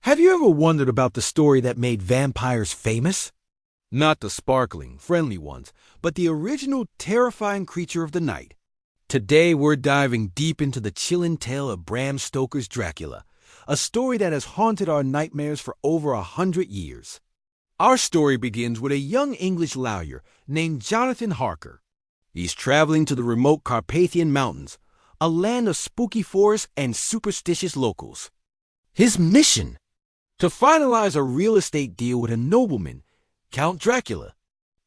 Have you ever wondered about the story that made vampires famous? Not the sparkling, friendly ones, but the original terrifying creature of the night. Today we're diving deep into the chilling tale of Bram Stoker's Dracula, a story that has haunted our nightmares for over 100 years. Our story begins with a young English lawyer named Jonathan Harker. He's traveling to the remote Carpathian Mountains, a land of spooky forests and superstitious locals. His mission? To finalize a real estate deal with a nobleman, Count Dracula.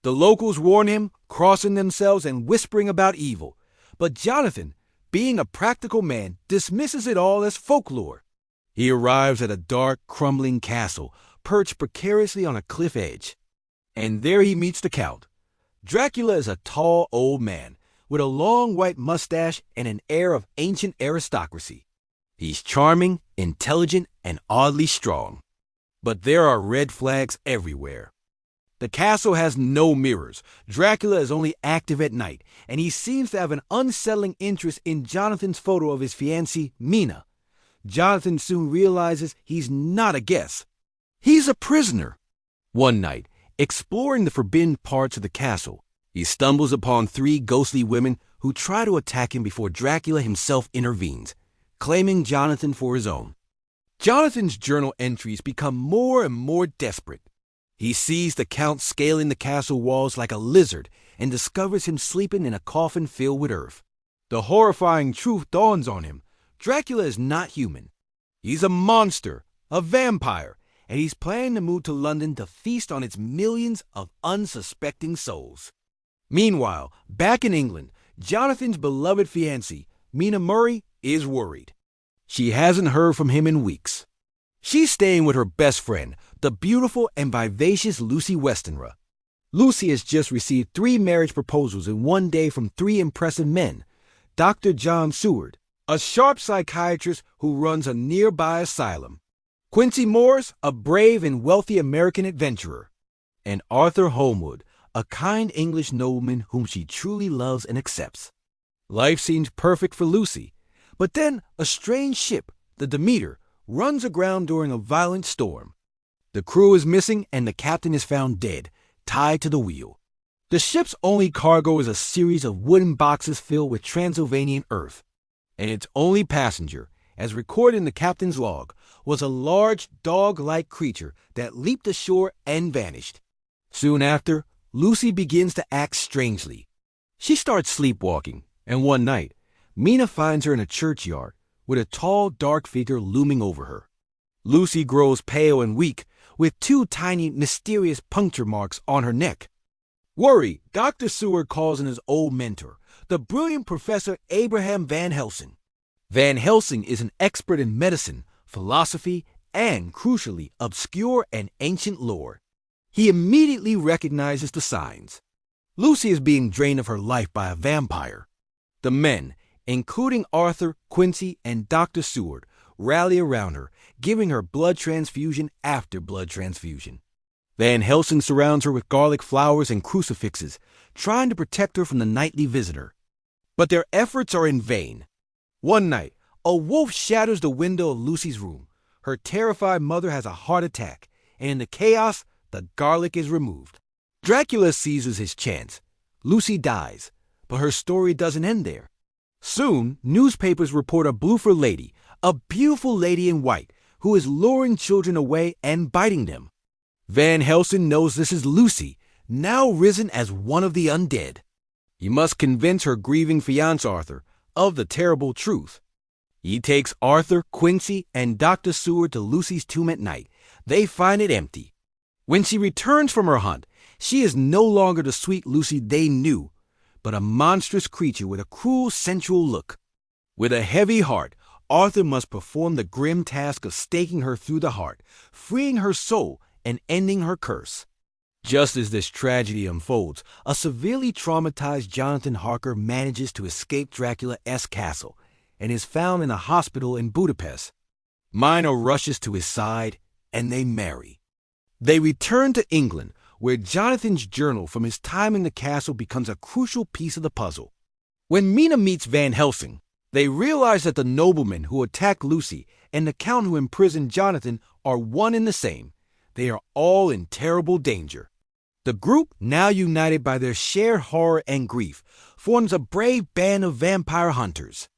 The locals warn him, crossing themselves and whispering about evil. But Jonathan, being a practical man, dismisses it all as folklore. He arrives at a dark, crumbling castle, perched precariously on a cliff edge. And there he meets the Count. Dracula is a tall, old man, with a long white mustache and an air of ancient aristocracy. He's charming, intelligent, and oddly strong. But there are red flags everywhere. The castle has no mirrors. Dracula is only active at night, and he seems to have an unsettling interest in Jonathan's photo of his fiancée, Mina. Jonathan soon realizes he's not a guest. He's a prisoner. One night, exploring the forbidden parts of the castle, he stumbles upon 3 ghostly women who try to attack him before Dracula himself intervenes, claiming Jonathan for his own. Jonathan's journal entries become more and more desperate. He sees the Count scaling the castle walls like a lizard and discovers him sleeping in a coffin filled with earth. The horrifying truth dawns on him. Dracula is not human. He's a monster, a vampire, and he's planning to move to London to feast on its millions of unsuspecting souls. Meanwhile, back in England, Jonathan's beloved fiancée, Mina Murray, is worried. She hasn't heard from him in weeks. She's staying with her best friend, the beautiful and vivacious Lucy Westenra. Lucy has just received 3 marriage proposals in one day from 3 impressive men. Dr. John Seward, a sharp psychiatrist who runs a nearby asylum. Quincy Morris, a brave and wealthy American adventurer. And Arthur Holmwood, a kind English nobleman whom she truly loves and accepts. Life seems perfect for Lucy, but then a strange ship, the Demeter, runs aground during a violent storm. The crew is missing and the captain is found dead, tied to the wheel. The ship's only cargo is a series of wooden boxes filled with Transylvanian earth. And its only passenger, as recorded in the captain's log, was a large dog-like creature that leaped ashore and vanished. Soon after, Lucy begins to act strangely. She starts sleepwalking, and one night, Mina finds her in a churchyard, with a tall, dark figure looming over her. Lucy grows pale and weak, with 2 tiny, mysterious puncture marks on her neck. Worried, Dr. Seward calls in his old mentor, the brilliant Professor Abraham Van Helsing. Van Helsing is an expert in medicine, philosophy, and, crucially, obscure and ancient lore. He immediately recognizes the signs. Lucy is being drained of her life by a vampire. The men, including Arthur, Quincy, and Dr. Seward, rally around her, giving her blood transfusion after blood transfusion. Van Helsing surrounds her with garlic flowers and crucifixes, trying to protect her from the nightly visitor. But their efforts are in vain. One night, a wolf shatters the window of Lucy's room. Her terrified mother has a heart attack, and in the chaos, the garlic is removed. Dracula seizes his chance. Lucy dies, but her story doesn't end there. Soon, newspapers report a bloofer lady, a beautiful lady in white, who is luring children away and biting them. Van Helsing knows this is Lucy, now risen as one of the undead. He must convince her grieving fiancé Arthur of the terrible truth. He takes Arthur, Quincy, and Dr. Seward to Lucy's tomb at night. They find it empty. When she returns from her hunt, she is no longer the sweet Lucy they knew, but a monstrous creature with a cruel, sensual look. With a heavy heart, Arthur must perform the grim task of staking her through the heart, freeing her soul and ending her curse. Just as this tragedy unfolds, a severely traumatized Jonathan Harker manages to escape Dracula's castle and is found in a hospital in Budapest. Mina rushes to his side, and they marry. They return to England, where Jonathan's journal from his time in the castle becomes a crucial piece of the puzzle. When Mina meets Van Helsing, they realize that the nobleman who attacked Lucy and the count who imprisoned Jonathan are one and the same. They are all in terrible danger. The group, now united by their shared horror and grief, forms a brave band of vampire hunters.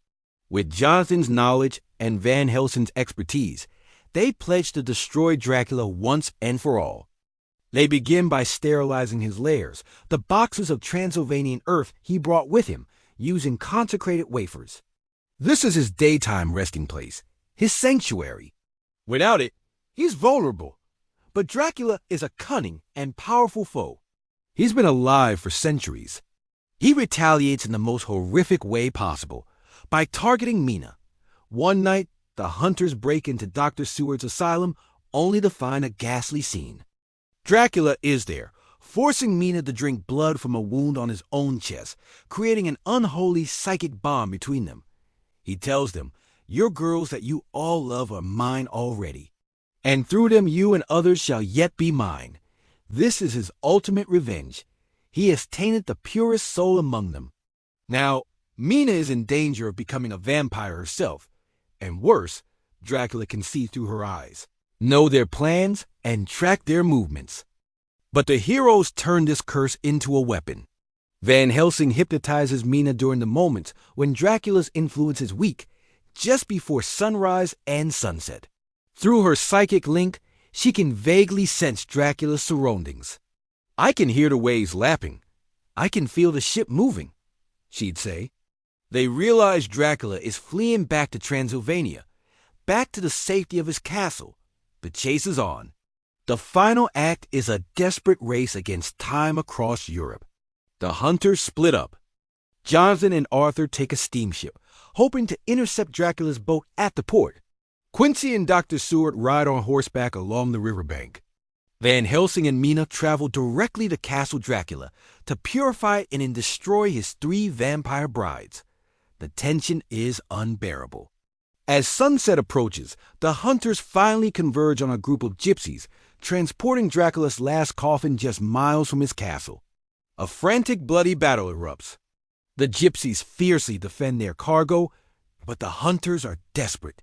With Jonathan's knowledge and Van Helsing's expertise, they pledge to destroy Dracula once and for all. They begin by sterilizing his lairs, the boxes of Transylvanian earth he brought with him, using consecrated wafers. This is his daytime resting place, his sanctuary. Without it, he's vulnerable. But Dracula is a cunning and powerful foe. He's been alive for centuries. He retaliates in the most horrific way possible, by targeting Mina. One night, the hunters break into Dr. Seward's asylum only to find a ghastly scene. Dracula is there, forcing Mina to drink blood from a wound on his own chest, creating an unholy psychic bond between them. He tells them, "Your girls that you all love are mine already, and through them you and others shall yet be mine." This is his ultimate revenge. He has tainted the purest soul among them. Now, Mina is in danger of becoming a vampire herself, and worse, Dracula can see through her eyes, know their plans, and track their movements. But the heroes turn this curse into a weapon. Van Helsing hypnotizes Mina during the moments when Dracula's influence is weak, just before sunrise and sunset. Through her psychic link, she can vaguely sense Dracula's surroundings. "I can hear the waves lapping. I can feel the ship moving," she'd say. They realize Dracula is fleeing back to Transylvania, back to the safety of his castle. The chase is on. The final act is a desperate race against time across Europe. The hunters split up. Jonathan and Arthur take a steamship, hoping to intercept Dracula's boat at the port. Quincy and Dr. Seward ride on horseback along the riverbank. Van Helsing and Mina travel directly to Castle Dracula to purify and destroy his 3 vampire brides. The tension is unbearable. As sunset approaches, the hunters finally converge on a group of gypsies, transporting Dracula's last coffin just miles from his castle. A frantic, bloody battle erupts. The gypsies fiercely defend their cargo, but the hunters are desperate.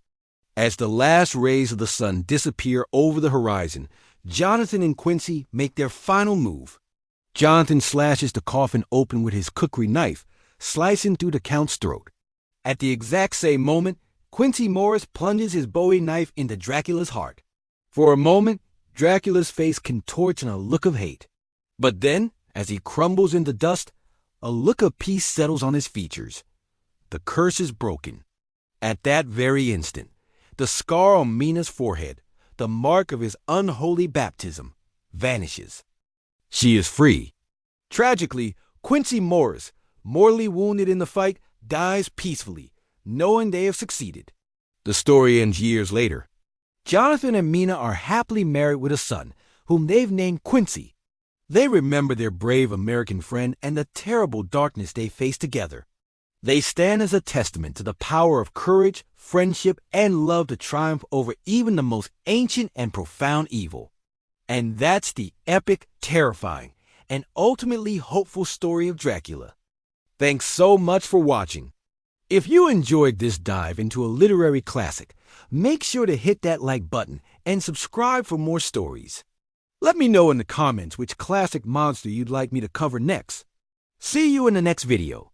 As the last rays of the sun disappear over the horizon, Jonathan and Quincy make their final move. Jonathan slashes the coffin open with his cookery knife, slicing through the Count's throat. At the exact same moment, Quincy Morris plunges his Bowie knife into Dracula's heart. For a moment, Dracula's face contorts in a look of hate. But then, as he crumbles into dust, a look of peace settles on his features. The curse is broken. At that very instant, the scar on Mina's forehead, the mark of his unholy baptism, vanishes. She is free. Tragically, Quincy Morris, mortally wounded in the fight, dies peacefully, knowing they have succeeded. The story ends years later. Jonathan and Mina are happily married with a son, whom they've named Quincy. They remember their brave American friend and the terrible darkness they faced together. They stand as a testament to the power of courage, friendship, and love to triumph over even the most ancient and profound evil. And that's the epic, terrifying, and ultimately hopeful story of Dracula. Thanks so much for watching. If you enjoyed this dive into a literary classic, make sure to hit that like button and subscribe for more stories. Let me know in the comments which classic monster you'd like me to cover next. See you in the next video.